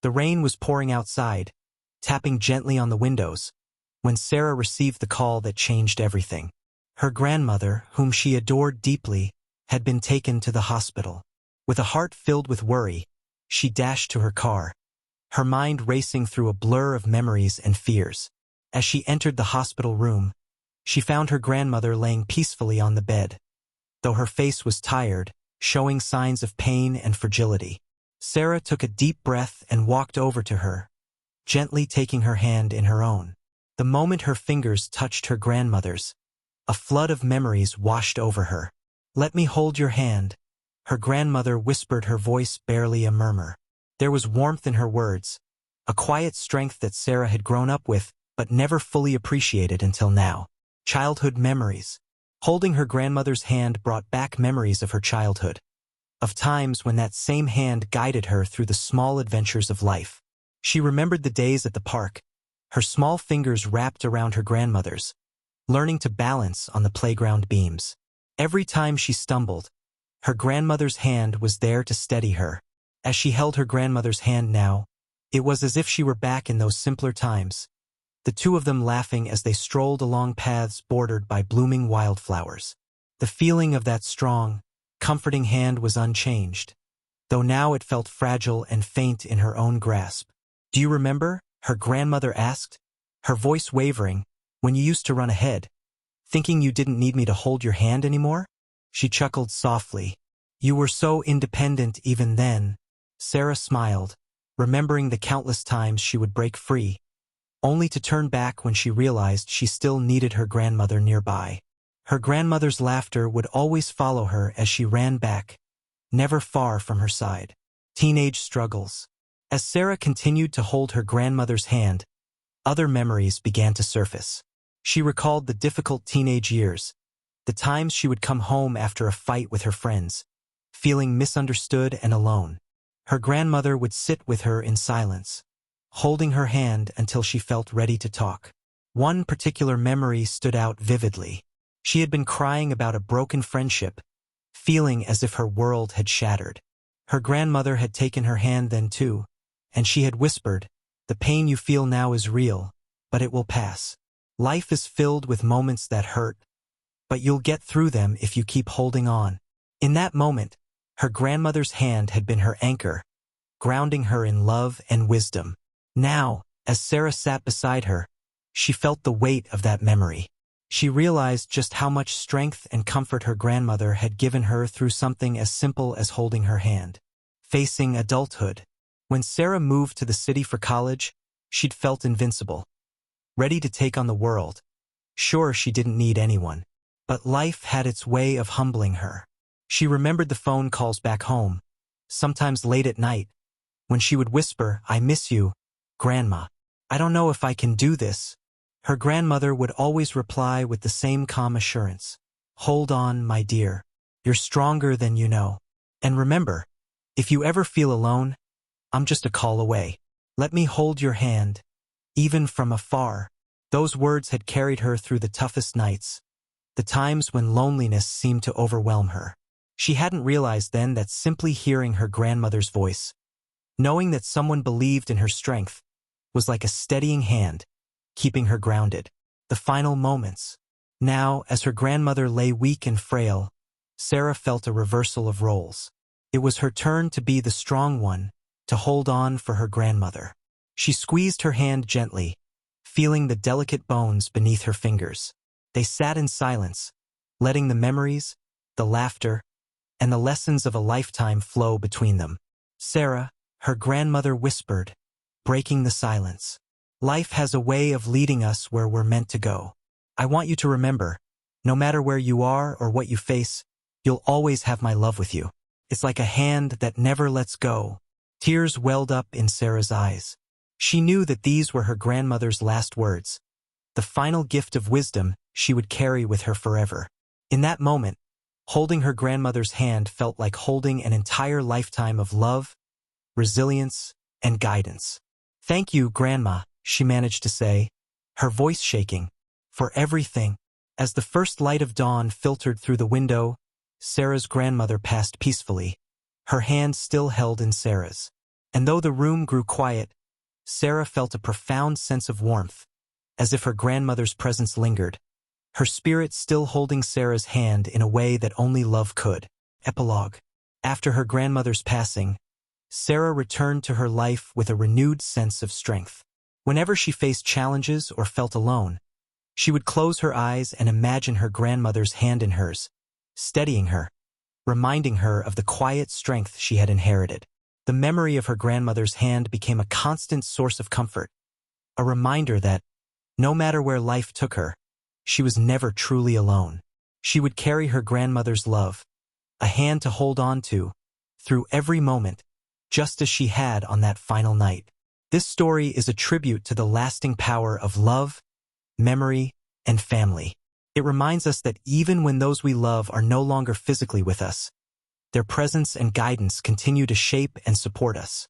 The rain was pouring outside, tapping gently on the windows, when Sarah received the call that changed everything. Her grandmother, whom she adored deeply, had been taken to the hospital. With a heart filled with worry, she dashed to her car, her mind racing through a blur of memories and fears. As she entered the hospital room, she found her grandmother laying peacefully on the bed, though her face was tired, showing signs of pain and fragility. Sarah took a deep breath and walked over to her, gently taking her hand in her own. The moment her fingers touched her grandmother's, a flood of memories washed over her. "Let me hold your hand," her grandmother whispered, her voice barely a murmur. There was warmth in her words, a quiet strength that Sarah had grown up with but never fully appreciated until now. Childhood memories. Holding her grandmother's hand brought back memories of her childhood, of times when that same hand guided her through the small adventures of life. She remembered the days at the park, her small fingers wrapped around her grandmother's, learning to balance on the playground beams. Every time she stumbled, her grandmother's hand was there to steady her. As she held her grandmother's hand now, it was as if she were back in those simpler times, the two of them laughing as they strolled along paths bordered by blooming wildflowers. The feeling of that strong, comforting hand was unchanged, though now it felt fragile and faint in her own grasp. "Do you remember?" her grandmother asked, her voice wavering, "when you used to run ahead, thinking you didn't need me to hold your hand anymore?" She chuckled softly. "You were so independent even then." Sarah smiled, remembering the countless times she would break free, only to turn back when she realized she still needed her grandmother nearby. Her grandmother's laughter would always follow her as she ran back, never far from her side. Teenage struggles. As Sarah continued to hold her grandmother's hand, other memories began to surface. She recalled the difficult teenage years, the times she would come home after a fight with her friends, feeling misunderstood and alone. Her grandmother would sit with her in silence, holding her hand until she felt ready to talk. One particular memory stood out vividly. She had been crying about a broken friendship, feeling as if her world had shattered. Her grandmother had taken her hand then too, and she had whispered, "The pain you feel now is real, but it will pass. Life is filled with moments that hurt, but you'll get through them if you keep holding on." In that moment, her grandmother's hand had been her anchor, grounding her in love and wisdom. Now, as Sarah sat beside her, she felt the weight of that memory. She realized just how much strength and comfort her grandmother had given her through something as simple as holding her hand. Facing adulthood. When Sarah moved to the city for college, she'd felt invincible, ready to take on the world. Sure, she didn't need anyone, but life had its way of humbling her. She remembered the phone calls back home, sometimes late at night, when she would whisper, "I miss you, Grandma. I don't know if I can do this." Her grandmother would always reply with the same calm assurance, "Hold on, my dear. You're stronger than you know. And remember, if you ever feel alone, I'm just a call away. Let me hold your hand, even from afar." Those words had carried her through the toughest nights, the times when loneliness seemed to overwhelm her. She hadn't realized then that simply hearing her grandmother's voice, knowing that someone believed in her strength, was like a steadying hand, keeping her grounded. The final moments. Now, as her grandmother lay weak and frail, Sarah felt a reversal of roles. It was her turn to be the strong one, to hold on for her grandmother. She squeezed her hand gently, feeling the delicate bones beneath her fingers. They sat in silence, letting the memories, the laughter, and the lessons of a lifetime flow between them. "Sarah," her grandmother whispered, breaking the silence. "Life has a way of leading us where we're meant to go. I want you to remember, no matter where you are or what you face, you'll always have my love with you. It's like a hand that never lets go." Tears welled up in Sarah's eyes. She knew that these were her grandmother's last words, the final gift of wisdom she would carry with her forever. In that moment, holding her grandmother's hand felt like holding an entire lifetime of love, resilience, and guidance. "Thank you, Grandma," she managed to say, her voice shaking, "for everything." As the first light of dawn filtered through the window, Sarah's grandmother passed peacefully, her hand still held in Sarah's. And though the room grew quiet, Sarah felt a profound sense of warmth, as if her grandmother's presence lingered, her spirit still holding Sarah's hand in a way that only love could. Epilogue. After her grandmother's passing, Sarah returned to her life with a renewed sense of strength. Whenever she faced challenges or felt alone, she would close her eyes and imagine her grandmother's hand in hers, steadying her, reminding her of the quiet strength she had inherited. The memory of her grandmother's hand became a constant source of comfort, a reminder that, no matter where life took her, she was never truly alone. She would carry her grandmother's love, a hand to hold on to, through every moment, just as she had on that final night. This story is a tribute to the lasting power of love, memory, and family. It reminds us that even when those we love are no longer physically with us, their presence and guidance continue to shape and support us.